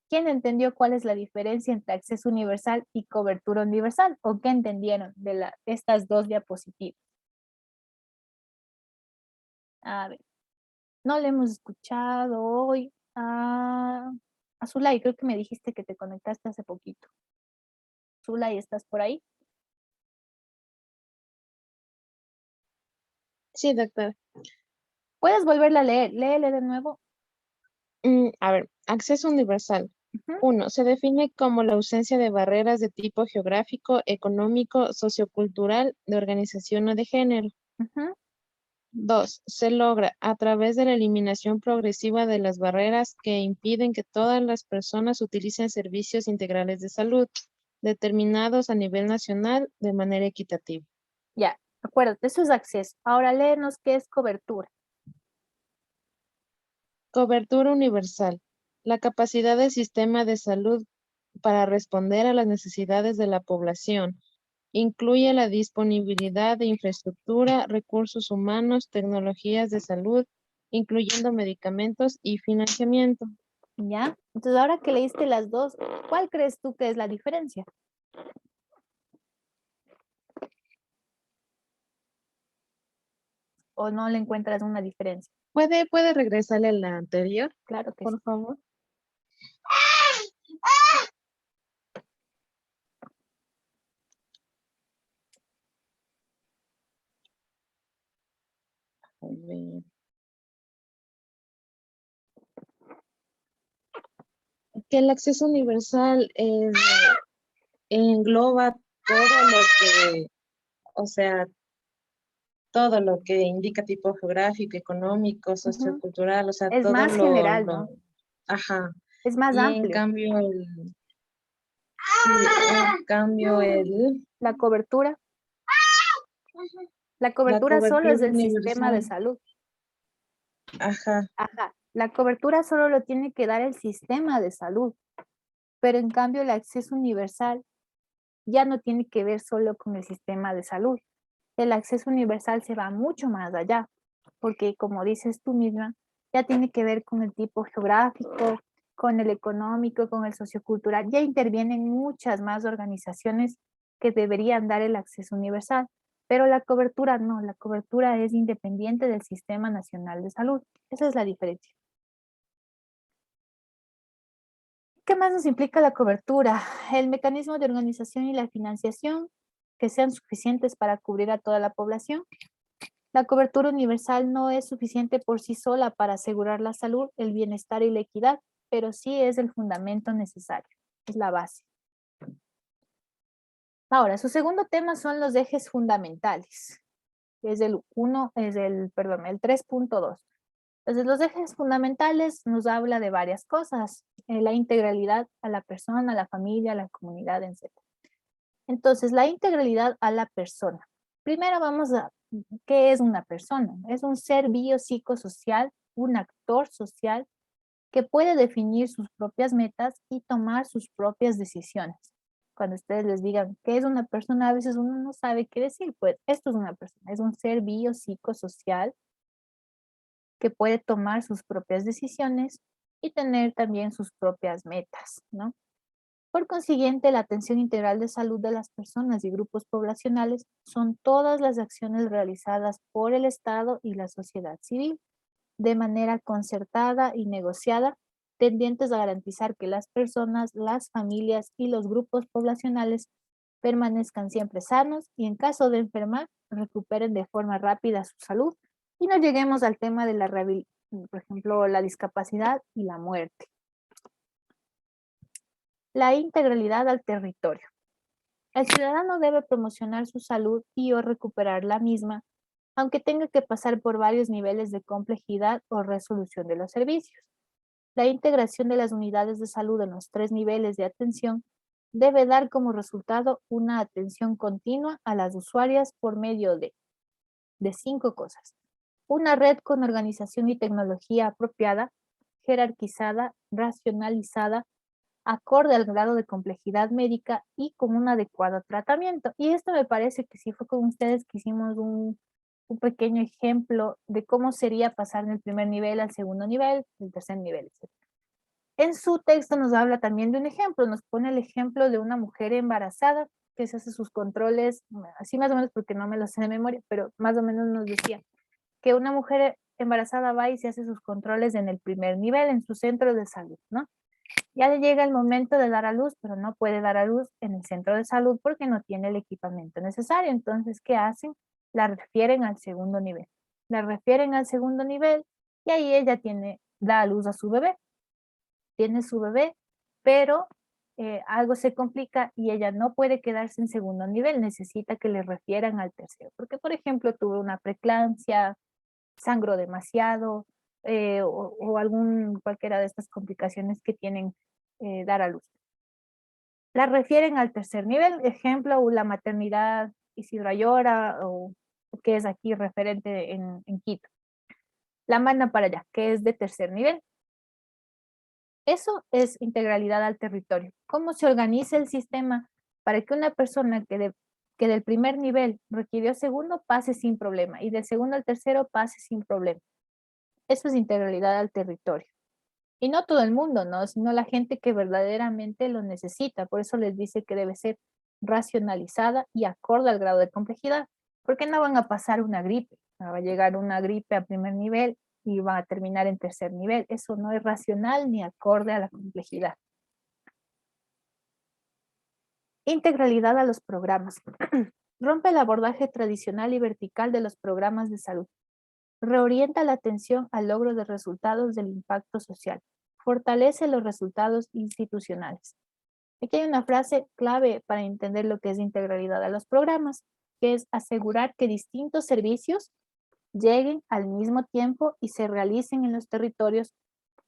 [SPEAKER 1] ¿quién entendió cuál es la diferencia entre acceso universal y cobertura universal? ¿O qué entendieron de estas dos diapositivas? A ver, no le hemos escuchado hoy a Zulay. Creo que me dijiste que te conectaste hace poquito. Zulay, ¿estás por ahí?
[SPEAKER 4] Sí, doctor.
[SPEAKER 1] Puedes volverla a leer. Léele de nuevo.
[SPEAKER 4] A ver, acceso universal.
[SPEAKER 1] Ujú,
[SPEAKER 4] 1. Se define como la ausencia de barreras de tipo geográfico, económico, sociocultural, de organización o de género.
[SPEAKER 1] ujú.
[SPEAKER 4] 2. Se logra a través de la eliminación progresiva de las barreras que impiden que todas las personas utilicen servicios integrales de salud, determinados a nivel nacional de manera equitativa.
[SPEAKER 1] Ya, acuérdate, eso es acceso. Ahora léenos qué es cobertura.
[SPEAKER 4] Cobertura universal. La capacidad del sistema de salud para responder a las necesidades de la población. Incluye la disponibilidad de infraestructura, recursos humanos, tecnologías de salud, incluyendo medicamentos y financiamiento.
[SPEAKER 1] ¿Ya? Entonces, ahora que leíste las dos, ¿cuál crees tú que es la diferencia? ¿O no le encuentras una diferencia?
[SPEAKER 4] ¿Puede regresarle a la anterior,
[SPEAKER 1] Claro que sí.
[SPEAKER 4] por favor? A ver. Que el acceso universal engloba todo lo que, o sea, todo lo que indica tipo geográfico, económico,
[SPEAKER 1] Ujú.
[SPEAKER 4] sociocultural, o sea,
[SPEAKER 1] Es
[SPEAKER 4] todo
[SPEAKER 1] más general, ¿no?
[SPEAKER 4] ajá.
[SPEAKER 1] Es más
[SPEAKER 4] Y en
[SPEAKER 1] amplio.
[SPEAKER 4] cambio el,
[SPEAKER 1] La cobertura. La
[SPEAKER 4] la
[SPEAKER 1] cobertura solo
[SPEAKER 4] cobertura
[SPEAKER 1] es del sistema de
[SPEAKER 4] universal,
[SPEAKER 1] salud.
[SPEAKER 4] ajá,
[SPEAKER 1] Ajá. La cobertura solo lo tiene que dar el sistema de salud. Pero en cambio el acceso universal ya no tiene que ver solo con el sistema de salud. El acceso universal se va mucho más allá, porque como dices tú misma, ya tiene que ver con el tipo geográfico, con el económico, con el sociocultural. Ya intervienen muchas más organizaciones que deberían dar el acceso universal, pero la cobertura no, la cobertura es independiente del Sistema Nacional de Salud. Esa es la diferencia. ¿Qué más nos implica la cobertura? El mecanismo de organización y la financiación que sean suficientes para cubrir a toda la población. La cobertura universal no es suficiente por sí sola para asegurar la salud, el bienestar y la equidad, pero sí es el fundamento necesario, es la base. Ahora, su segundo tema son los ejes fundamentales. El 3.2. Entonces, los ejes fundamentales nos habla de varias cosas, la integralidad a la persona, a la familia, a la comunidad, etc. Entonces, la integralidad a la persona. Primero vamos a, ¿qué es una persona? Es un ser biopsicosocial, un actor social que puede definir sus propias metas y tomar sus propias decisiones. Cuando ustedes les digan qué es una persona, a veces uno no sabe qué decir. Pues esto es una persona, es un ser biopsicosocial que puede tomar sus propias decisiones y tener también sus propias metas, ¿no? Por consiguiente, la atención integral de salud de las personas y grupos poblacionales son todas las acciones realizadas por el Estado y la sociedad civil de manera concertada y negociada, tendientes a garantizar que las personas, las familias y los grupos poblacionales permanezcan siempre sanos y en caso de enfermar, recuperen de forma rápida su salud y no lleguemos al tema de la por ejemplo, la discapacidad y la muerte. La integralidad al territorio. El ciudadano debe promocionar su salud y o recuperar la misma, aunque tenga que pasar por varios niveles de complejidad o resolución de los servicios. La integración de las unidades de salud en los 3 niveles de atención debe dar como resultado una atención continua a las usuarias por medio de 5 cosas. Una red con organización y tecnología apropiada, jerarquizada, racionalizada, acorde al grado de complejidad médica y con un adecuado tratamiento. Y esto me parece que sí fue con ustedes que hicimos un pequeño ejemplo de cómo sería pasar del primer nivel al segundo nivel, del tercer nivel, etc. En su texto nos habla también de un ejemplo, nos pone el ejemplo de una mujer embarazada que se hace sus controles, así más o menos porque no me lo sé de memoria, pero más o menos nos decía que una mujer embarazada va y se hace sus controles en el primer nivel, en su centro de salud, ¿no? Ya le llega el momento de dar a luz, pero no puede dar a luz en el centro de salud porque no tiene el equipamiento necesario. Entonces, ¿qué hacen? La refieren al segundo nivel. La refieren al segundo nivel y ahí ella da a luz a su bebé. Tiene su bebé, pero algo se complica y ella no puede quedarse en segundo nivel, necesita que le refieran al tercero. Porque, por ejemplo, tuvo una preeclampsia, sangró demasiado, o cualquiera de estas complicaciones que tienen dar a luz. La refieren al tercer nivel, ejemplo, la maternidad Isidro Ayora, o que es aquí referente en Quito. La mandan para allá, que es de tercer nivel. Eso es integralidad al territorio. ¿Cómo se organiza el sistema para que una persona que del primer nivel requirió segundo pase sin problema y del segundo al tercero pase sin problema? Eso es integralidad al territorio. Y no todo el mundo, ¿no? Sino la gente que verdaderamente lo necesita. Por eso les dice que debe ser racionalizada y acorde al grado de complejidad. Porque no van a pasar una gripe. Va a llegar una gripe a primer nivel y van a terminar en tercer nivel. Eso no es racional ni acorde a la complejidad. Integralidad a los programas. Rompe el abordaje tradicional y vertical de los programas de salud. Reorienta la atención al logro de resultados del impacto social. Fortalece los resultados institucionales. Aquí hay una frase clave para entender lo que es integralidad a los programas, que es asegurar que distintos servicios lleguen al mismo tiempo y se realicen en los territorios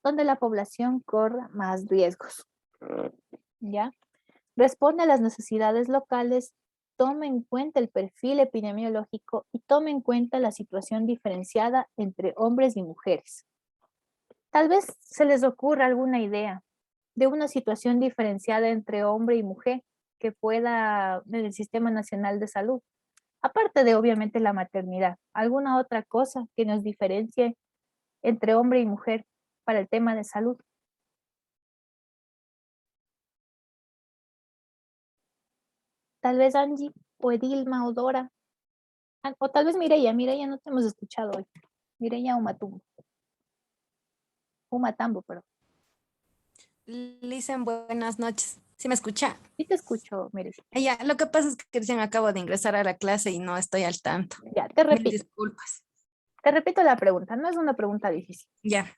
[SPEAKER 1] donde la población corra más riesgos. ¿Ya? Responde a las necesidades locales, toma en cuenta el perfil epidemiológico y toma en cuenta la situación diferenciada entre hombres y mujeres. Tal vez se les ocurra alguna idea de una situación diferenciada entre hombre y mujer que pueda en el Sistema Nacional de Salud. Aparte de obviamente la maternidad, alguna otra cosa que nos diferencie entre hombre y mujer para el tema de salud. Tal vez Angie o Edilma o Dora, o tal vez Mireya no te hemos escuchado hoy. Mireya Umatambo, perdón.
[SPEAKER 5] Listen, buenas noches. ¿Sí me escucha?
[SPEAKER 1] Sí te escucho, Mireya.
[SPEAKER 5] Ya, lo que pasa es que recién acabo de ingresar a la clase y no estoy al tanto.
[SPEAKER 1] Ya, te
[SPEAKER 5] Mil
[SPEAKER 1] repito.
[SPEAKER 5] disculpas.
[SPEAKER 1] Te repito la pregunta, no es una pregunta difícil.
[SPEAKER 5] Ya.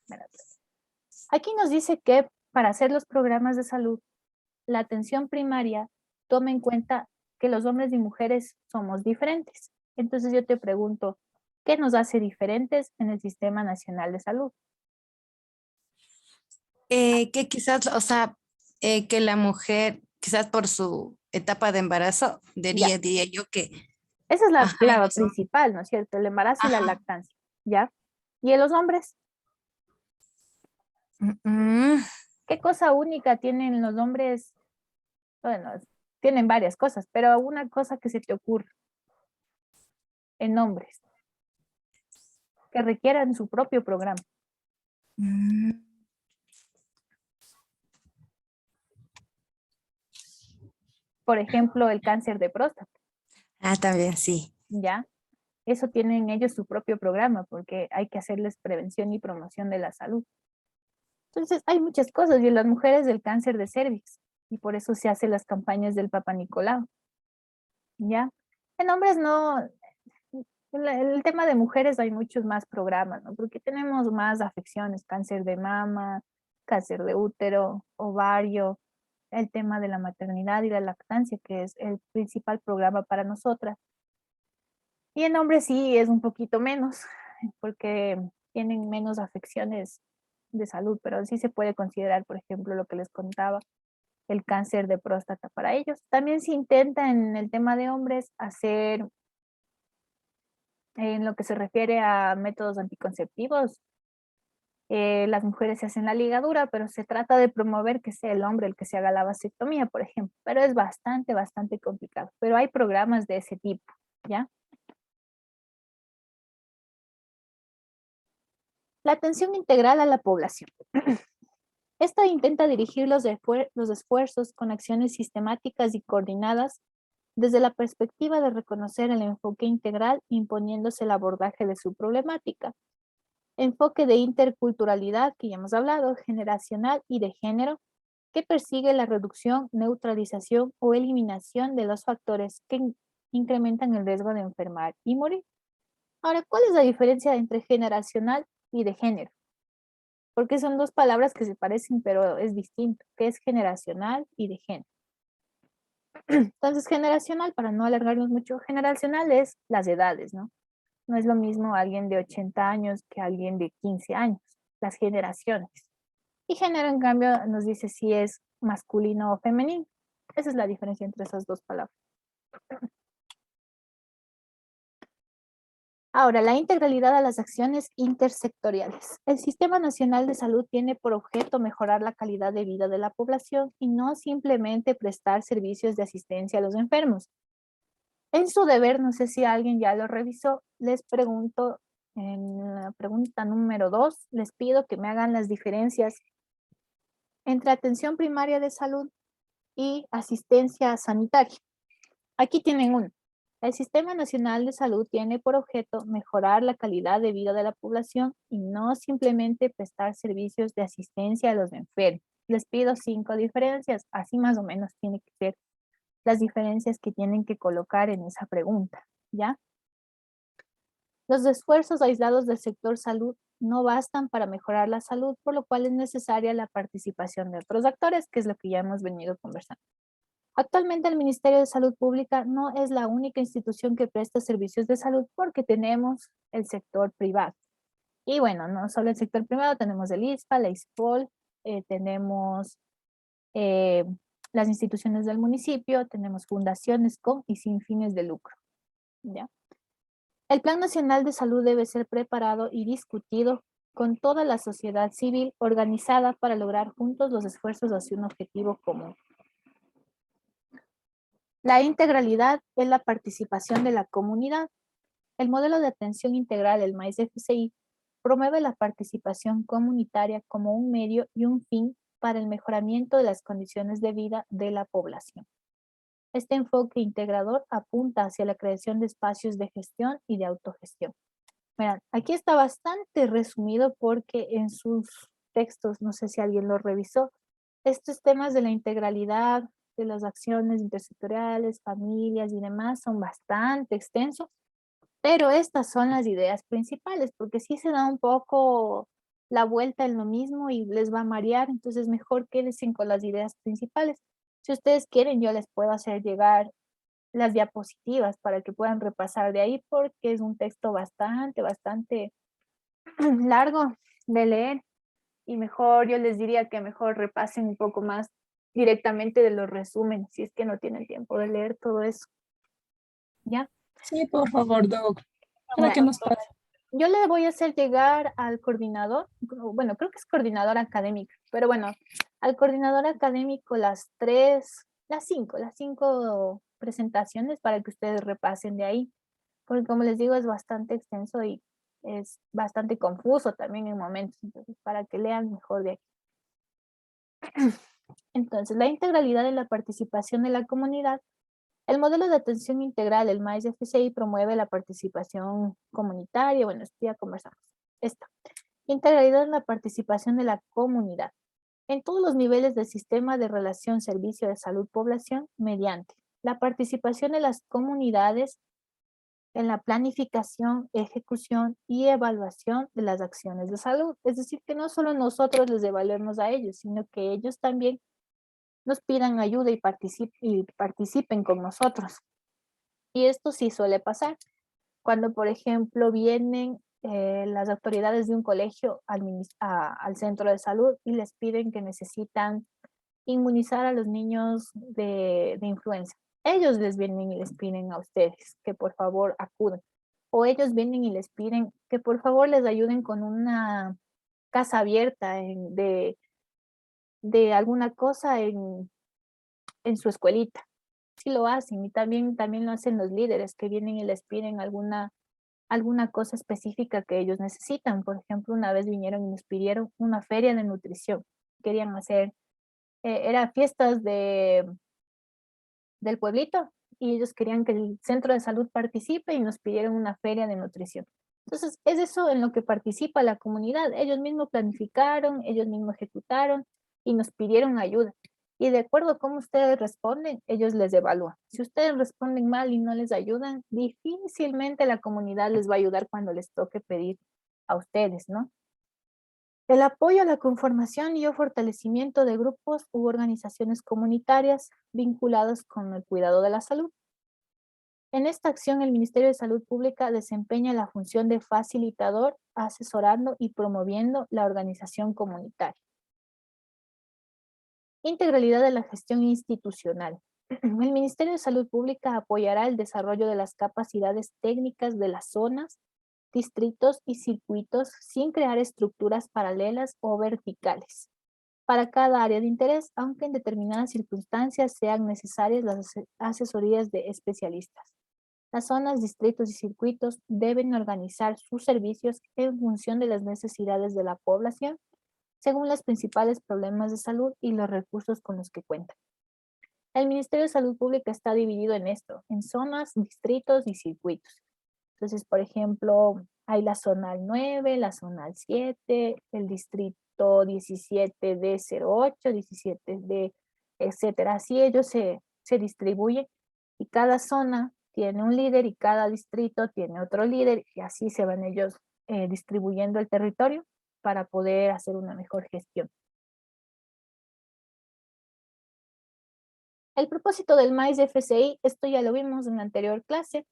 [SPEAKER 1] Aquí nos dice que para hacer los programas de salud, la atención primaria toma en cuenta que los hombres y mujeres somos diferentes. Entonces yo te pregunto, ¿qué nos hace diferentes en el Sistema Nacional de Salud?
[SPEAKER 5] Que quizás, o sea, que la mujer, quizás por su etapa de embarazo,
[SPEAKER 1] Ya.
[SPEAKER 5] diría yo que,
[SPEAKER 1] Esa es la
[SPEAKER 5] ajá,
[SPEAKER 1] principal, ¿no es cierto? El embarazo y la
[SPEAKER 5] ajá.
[SPEAKER 1] lactancia, ¿ya? ¿Y en los hombres?
[SPEAKER 5] Mm,
[SPEAKER 1] ¿Qué cosa única tienen los hombres? Bueno, tienen varias cosas, pero una cosa que se te ocurre en hombres, que requieran su propio programa.
[SPEAKER 5] mm.
[SPEAKER 1] Por ejemplo, el cáncer de próstata,
[SPEAKER 5] Ah, también, sí.
[SPEAKER 1] ¿ya? Eso tienen ellos su propio programa porque hay que hacerles prevención y promoción de la salud. Entonces, hay muchas cosas y en las mujeres del cáncer de cervix y por eso se hacen las campañas del Papa Nicolau, ¿ya? En hombres no, el tema de mujeres hay muchos más programas, ¿no? Porque tenemos más afecciones, cáncer de mama, cáncer de útero, ovario, el tema de la maternidad y la lactancia, que es el principal programa para nosotras. Y en hombres sí es un poquito menos, porque tienen menos afecciones de salud, pero sí se puede considerar, por ejemplo, lo que les contaba, el cáncer de próstata para ellos. También se intenta en el tema de hombres hacer, en lo que se refiere a métodos anticonceptivos, las mujeres se hacen la ligadura, pero se trata de promover que sea el hombre el que se haga la vasectomía, por ejemplo, pero es bastante, bastante complicado, pero hay programas de ese tipo, ¿ya? La atención integral a la población. Esta intenta dirigir los esfuerzos con acciones sistemáticas y coordinadas desde la perspectiva de reconocer el enfoque integral imponiéndose el abordaje de su problemática. Enfoque de interculturalidad, que ya hemos hablado, generacional y de género, que persigue la reducción, neutralización o eliminación de los factores que incrementan el riesgo de enfermar y morir. Ahora, ¿cuál es la diferencia entre generacional y de género? Porque son dos palabras que se parecen, pero es distinto, que es generacional y de género. Entonces, generacional, para no alargarnos mucho, generacional es las edades, ¿no? No es lo mismo alguien de 80 años que alguien de 15 años, las generaciones. Y género, en cambio, nos dice si es masculino o femenino. Esa es la diferencia entre esas dos palabras. Ahora, la integralidad a las acciones intersectoriales. El Sistema Nacional de Salud tiene por objeto mejorar la calidad de vida de la población y no simplemente prestar servicios de asistencia a los enfermos. En su deber, no sé si alguien ya lo revisó, les pregunto en la pregunta número 2, les pido que me hagan las diferencias entre atención primaria de salud y asistencia sanitaria. Aquí tienen uno. El Sistema Nacional de Salud tiene por objeto mejorar la calidad de vida de la población y no simplemente prestar servicios de asistencia a los enfermos. Les pido 5 diferencias, así más o menos tiene que ser las diferencias que tienen que colocar en esa pregunta, ¿ya? Los esfuerzos aislados del sector salud no bastan para mejorar la salud, por lo cual es necesaria la participación de otros actores, que es lo que ya hemos venido conversando. Actualmente el Ministerio de Salud Pública no es la única institución que presta servicios de salud porque tenemos el sector privado. Y bueno, no solo el sector privado, tenemos el ISPA, la ISPOL, tenemos eh, las instituciones del municipio, tenemos fundaciones con y sin fines de lucro, ¿ya? El Plan Nacional de Salud debe ser preparado y discutido con toda la sociedad civil organizada para lograr juntos los esfuerzos hacia un objetivo común. La integralidad es la participación de la comunidad. El modelo de atención integral, el MAIS-FCI, promueve la participación comunitaria como un medio y un fin para el mejoramiento de las condiciones de vida de la población. Este enfoque integrador apunta hacia la creación de espacios de gestión y de autogestión. Mirad, aquí está bastante resumido porque en sus textos, no sé si alguien lo revisó, estos temas de la integralidad, de las acciones intersectoriales, familias y demás son bastante extensos, pero estas son las ideas principales, porque si se da un poco la vuelta en lo mismo y les va a marear, entonces mejor quédense con las ideas principales. Si ustedes quieren, yo les puedo hacer llegar las diapositivas para que puedan repasar de ahí, porque es un texto bastante, bastante largo de leer y mejor yo les diría que mejor repasen un poco más directamente de los resúmenes, si es que no tienen tiempo de leer todo eso. ¿Ya?
[SPEAKER 6] Sí, por favor, Doc. ¿Para
[SPEAKER 1] Ya.
[SPEAKER 6] qué nos pasa?
[SPEAKER 1] Yo le voy a hacer llegar al coordinador, bueno, creo que es coordinador académico, pero bueno, al coordinador académico las 5 presentaciones para que ustedes repasen de ahí, porque como les digo es bastante extenso y es bastante confuso también en momentos, entonces para que lean mejor de aquí. Entonces, la integralidad en la participación de la comunidad. El modelo de atención integral, el MAIS FCI, promueve la participación comunitaria. Bueno, esto ya conversamos. Esta. Integralidad en la participación de la comunidad en todos los niveles del sistema de relación servicio de salud-población mediante la participación de las comunidades en la planificación, ejecución y evaluación de las acciones de salud. Es decir, que no solo nosotros les evaluemos a ellos, sino que ellos también nos pidan ayuda y participen con nosotros. Y esto sí suele pasar. Cuando, por ejemplo, vienen las autoridades de un colegio al centro de salud y les piden que necesitan inmunizar a los niños de influenza. Ellos les vienen y les piden a ustedes que por favor acudan. O ellos vienen y les piden que por favor les ayuden con una casa abierta de alguna cosa en su escuelita. Sí lo hacen y también lo hacen los líderes que vienen y les piden alguna cosa específica que ellos necesitan. Por ejemplo, una vez vinieron y nos pidieron una feria de nutrición. Querían hacer, era fiestas del pueblito y ellos querían que el centro de salud participe y nos pidieron una feria de nutrición. Entonces, es eso en lo que participa la comunidad. Ellos mismos planificaron, ellos mismos ejecutaron y nos pidieron ayuda. Y de acuerdo a cómo ustedes responden, ellos les evalúan. Si ustedes responden mal y no les ayudan, difícilmente la comunidad les va a ayudar cuando les toque pedir a ustedes, ¿no? El apoyo a la conformación y o fortalecimiento de grupos u organizaciones comunitarias vinculadas con el cuidado de la salud. En esta acción, el Ministerio de Salud Pública desempeña la función de facilitador, asesorando y promoviendo la organización comunitaria. Integralidad de la gestión institucional. El Ministerio de Salud Pública apoyará el desarrollo de las capacidades técnicas de las zonas, distritos y circuitos sin crear estructuras paralelas o verticales para cada área de interés, aunque en determinadas circunstancias sean necesarias las asesorías de especialistas. Las zonas, distritos y circuitos deben organizar sus servicios en función de las necesidades de la población, según los principales problemas de salud y los recursos con los que cuentan. El Ministerio de Salud Pública está dividido en esto, en zonas, distritos y circuitos. Entonces, por ejemplo, hay la zona 9, la zona 7, el distrito 17D08, 17D, etcétera. Así ellos se distribuyen y cada zona tiene un líder y cada distrito tiene otro líder y así se van ellos distribuyendo el territorio para poder hacer una mejor gestión. El propósito del MAIS FCI, esto ya lo vimos en la anterior clase,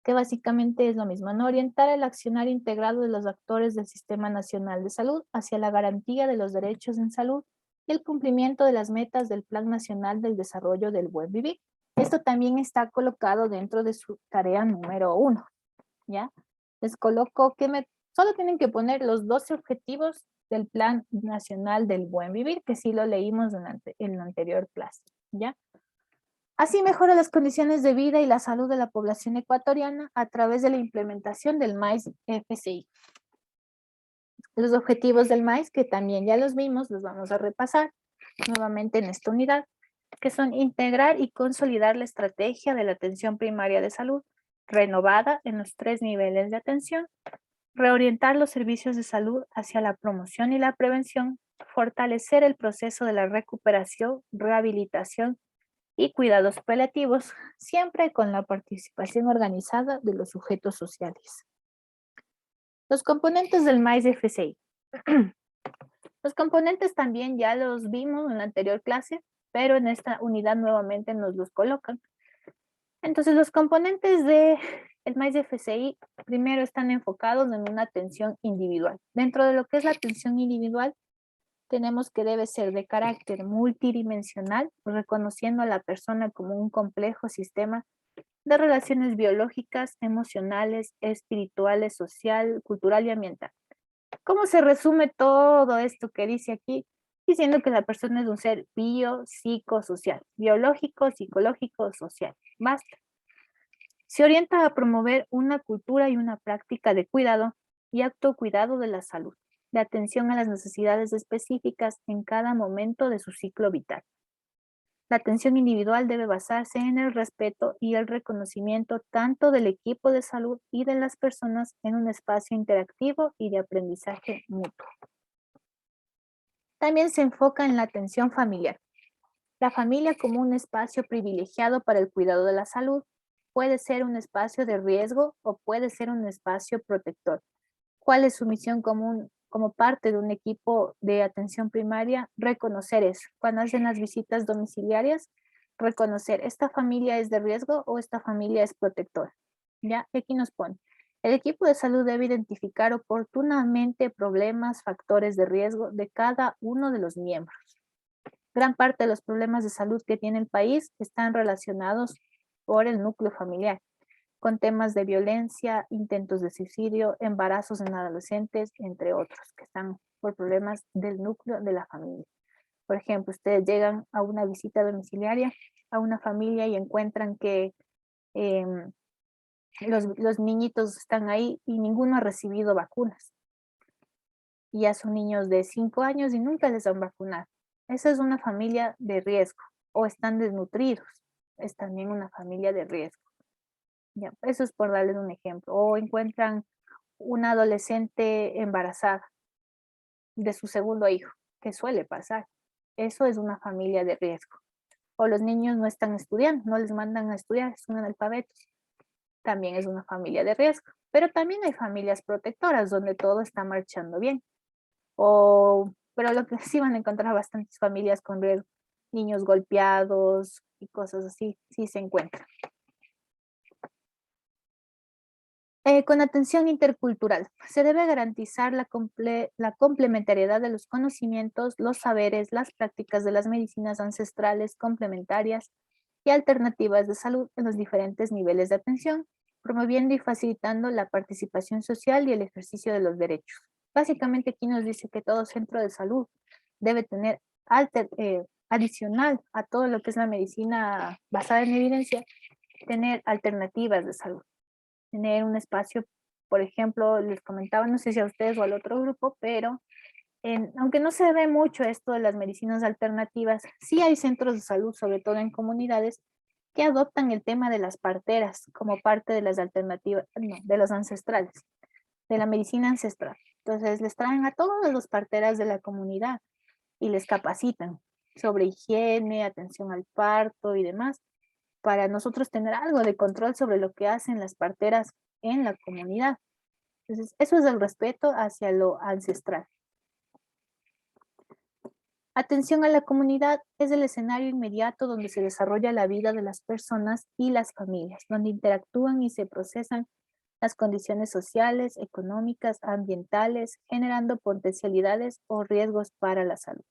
[SPEAKER 1] que básicamente es lo mismo, ¿no? Orientar el accionar integrado de los actores del Sistema Nacional de Salud hacia la garantía de los derechos en salud y el cumplimiento de las metas del Plan Nacional del Desarrollo del Buen Vivir. Esto también está colocado dentro de su tarea número 1, ¿ya? Les coloco que solo tienen que poner los 12 objetivos del Plan Nacional del Buen Vivir, que sí lo leímos en la anterior clase, ¿ya? Así mejora las condiciones de vida y la salud de la población ecuatoriana a través de la implementación del MAIS FCI. Los objetivos del MAIS, que también ya los vimos, los vamos a repasar nuevamente en esta unidad, que son integrar y consolidar la estrategia de la atención primaria de salud, renovada en los 3 niveles de atención, reorientar los servicios de salud hacia la promoción y la prevención, fortalecer el proceso de la recuperación, rehabilitación y cuidados paliativos, siempre con la participación organizada de los sujetos sociales. Los componentes del MAIS FCI. Los componentes también ya los vimos en la anterior clase, pero en esta unidad nuevamente nos los colocan. Entonces, los componentes del MAIS FCI primero están enfocados en una atención individual. Dentro de lo que es la atención individual, tenemos que debe ser de carácter multidimensional, reconociendo a la persona como un complejo sistema de relaciones biológicas, emocionales, espirituales, social, cultural y ambiental. ¿Cómo se resume todo esto que dice aquí? Diciendo que la persona es un ser biopsicosocial, biológico, psicológico, social. Basta. Se orienta a promover una cultura y una práctica de cuidado y autocuidado de la salud, de atención a las necesidades específicas en cada momento de su ciclo vital. La atención individual debe basarse en el respeto y el reconocimiento tanto del equipo de salud y de las personas en un espacio interactivo y de aprendizaje mutuo. También se enfoca en la atención familiar. La familia como un espacio privilegiado para el cuidado de la salud puede ser un espacio de riesgo o puede ser un espacio protector. ¿Cuál es su misión común como parte de un equipo de atención primaria? Reconocer eso. Cuando hacen las visitas domiciliarias, reconocer esta familia es de riesgo o esta familia es protectora. ¿Ya? Aquí nos pone. El equipo de salud debe identificar oportunamente problemas, factores de riesgo de cada uno de los miembros. Gran parte de los problemas de salud que tiene el país están relacionados por el núcleo familiar, con temas de violencia, intentos de suicidio, embarazos en adolescentes, entre otros, que están por problemas del núcleo de la familia. Por ejemplo, ustedes llegan a una visita domiciliaria a una familia y encuentran que los niñitos están ahí y ninguno ha recibido vacunas. Y ya son niños de 5 años y nunca les han vacunado. Esa es una familia de riesgo. O están desnutridos. Es también una familia de riesgo. Ya, eso es por darles un ejemplo. O encuentran una adolescente embarazada de su segundo hijo, que suele pasar. Eso es una familia de riesgo. O los niños no están estudiando, no les mandan a estudiar, son analfabetos. También es una familia de riesgo. Pero también hay familias protectoras donde todo está marchando bien. Pero lo que sí van a encontrar bastantes familias con riesgo, niños golpeados y cosas así, sí se encuentran. Con atención intercultural, se debe garantizar la complementariedad de los conocimientos, los saberes, las prácticas de las medicinas ancestrales complementarias y alternativas de salud en los diferentes niveles de atención, promoviendo y facilitando la participación social y el ejercicio de los derechos. Básicamente aquí nos dice que todo centro de salud debe tener adicional a todo lo que es la medicina basada en evidencia, tener alternativas de salud. Tener un espacio, por ejemplo, les comentaba, no sé si a ustedes o al otro grupo, pero aunque no se ve mucho esto de las medicinas alternativas, sí hay centros de salud, sobre todo en comunidades, que adoptan el tema de las parteras como parte de las alternativas, no, de los ancestrales, de la medicina ancestral. Entonces les traen a todas las parteras de la comunidad y les capacitan sobre higiene, atención al parto y demás, para nosotros tener algo de control sobre lo que hacen las parteras en la comunidad. Entonces, eso es el respeto hacia lo ancestral. Atención a la comunidad es el escenario inmediato donde se desarrolla la vida de las personas y las familias, donde interactúan y se procesan las condiciones sociales, económicas, ambientales, generando potencialidades o riesgos para la salud.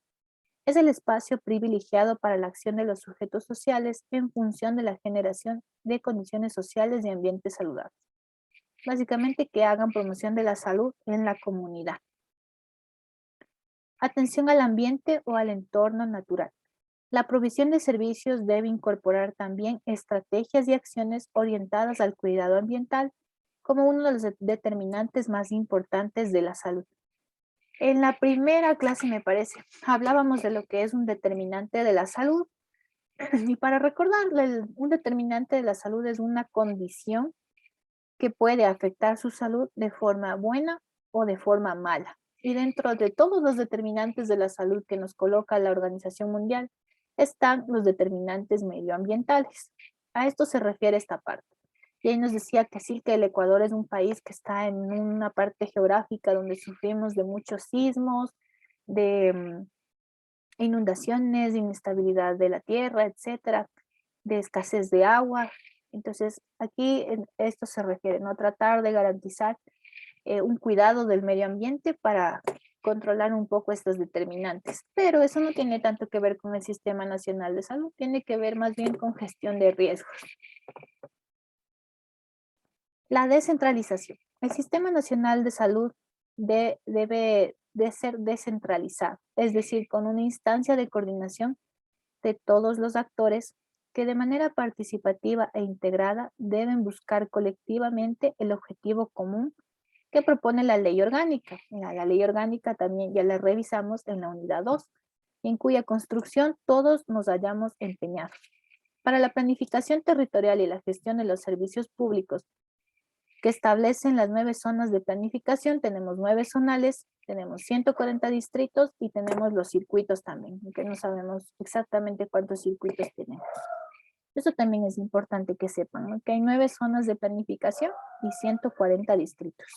[SPEAKER 1] Es el espacio privilegiado para la acción de los sujetos sociales en función de la generación de condiciones sociales y ambientes saludables. Básicamente que hagan promoción de la salud en la comunidad. Atención al ambiente o al entorno natural. La provisión de servicios debe incorporar también estrategias y acciones orientadas al cuidado ambiental como uno de los determinantes más importantes de la salud. En la primera clase, me parece, hablábamos de lo que es un determinante de la salud. Y para recordarle, un determinante de la salud es una condición que puede afectar su salud de forma buena o de forma mala. Y dentro de todos los determinantes de la salud que nos coloca la Organización Mundial, están los determinantes medioambientales. A esto se refiere esta parte. Y ahí nos decía que sí, que el Ecuador es un país que está en una parte geográfica donde sufrimos de muchos sismos, de inundaciones, de inestabilidad de la tierra, etcétera, de escasez de agua. Entonces, aquí esto se refiere, ¿no? Tratar de garantizar un cuidado del medio ambiente para controlar un poco estos determinantes. Pero eso no tiene tanto que ver con el Sistema Nacional de Salud, tiene que ver más bien con gestión de riesgos. La descentralización. El Sistema Nacional de Salud debe de ser descentralizado, es decir, con una instancia de coordinación de todos los actores que de manera participativa e integrada deben buscar colectivamente el objetivo común ¿Qué propone la ley orgánica? Mira, la ley orgánica también ya la revisamos en la unidad 2, en cuya construcción todos nos hayamos empeñado. Para la planificación territorial y la gestión de los servicios públicos que establecen las 9 zonas de planificación, tenemos 9 zonales, tenemos 140 distritos y tenemos los circuitos también, aunque no sabemos exactamente cuántos circuitos tenemos. Eso también es importante que sepan, ¿no? Que hay 9 zonas de planificación y 140 distritos.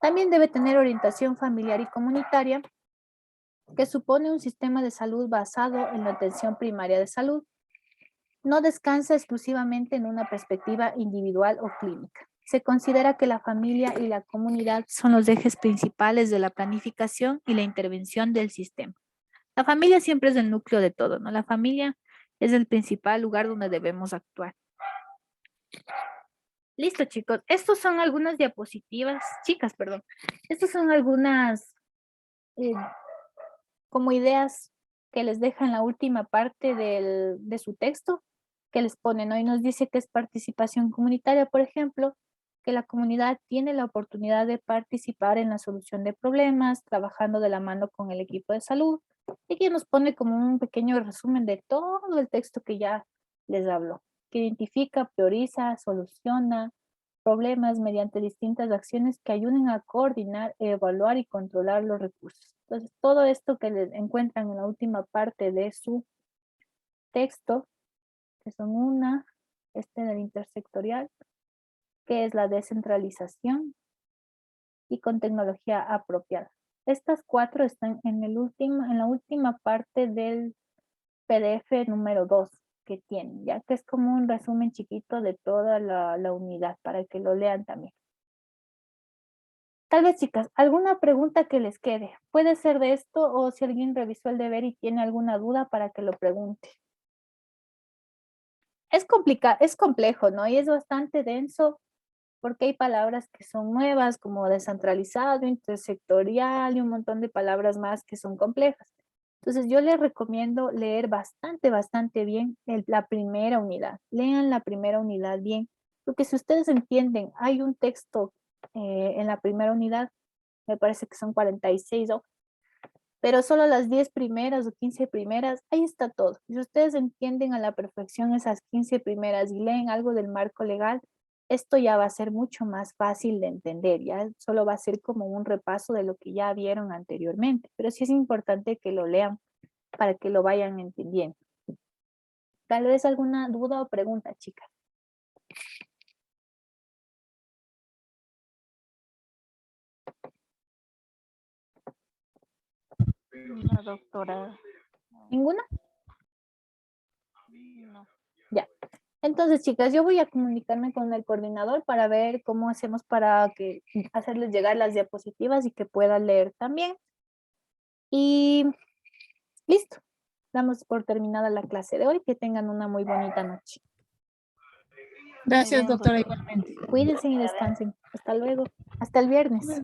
[SPEAKER 1] También debe tener orientación familiar y comunitaria, que supone un sistema de salud basado en la atención primaria de salud. No descansa exclusivamente en una perspectiva individual o clínica. Se considera que la familia y la comunidad son los ejes principales de la planificación y la intervención del sistema. La familia siempre es el núcleo de todo, ¿no? La familia es el principal lugar donde debemos actuar. Listo, chicos. Estos son algunas diapositivas, chicas, perdón. Estos son algunas como ideas que les deja en la última parte de su texto, que les ponen, ¿no? Y nos dice que es participación comunitaria, por ejemplo, que la comunidad tiene la oportunidad de participar en la solución de problemas, trabajando de la mano con el equipo de salud, y que nos pone como un pequeño resumen de todo el texto que ya les habló, que identifica, prioriza, soluciona problemas mediante distintas acciones que ayuden a coordinar, evaluar y controlar los recursos. Entonces, todo esto que les encuentran en la última parte de su texto, que son del intersectorial, que es la descentralización y con tecnología apropiada. Estas 4 están en la última parte del PDF número 2 que tienen, ya que es como un resumen chiquito de toda la unidad para que lo lean también. Tal vez, chicas, alguna pregunta que les quede. Puede ser de esto o si alguien revisó el deber y tiene alguna duda para que lo pregunte. Es complicado, es complejo, ¿no? Y es bastante denso porque hay palabras que son nuevas como descentralizado, intersectorial y un montón de palabras más que son complejas. Entonces yo les recomiendo leer bastante bien la primera unidad. Lean la primera unidad bien, porque si ustedes entienden, hay un texto en la primera unidad, me parece que son 46, ¿no? Pero solo las 10 primeras o 15 primeras, ahí está todo. Si ustedes entienden a la perfección esas 15 primeras y leen algo del marco legal, esto ya va a ser mucho más fácil de entender, ya solo va a ser como un repaso de lo que ya vieron anteriormente, pero sí es importante que lo lean para que lo vayan entendiendo. Tal vez alguna duda o pregunta, chicas.
[SPEAKER 3] La doctora.
[SPEAKER 1] ¿Ninguna? No. Ya. Entonces, chicas, yo voy a comunicarme con el coordinador para ver cómo hacemos para hacerles llegar las diapositivas y que puedan leer también. Y listo. Damos por terminada la clase de hoy. Que tengan una muy bonita noche.
[SPEAKER 6] Gracias, doctora, igualmente.
[SPEAKER 1] Cuídense y descansen. Hasta luego. Hasta el viernes.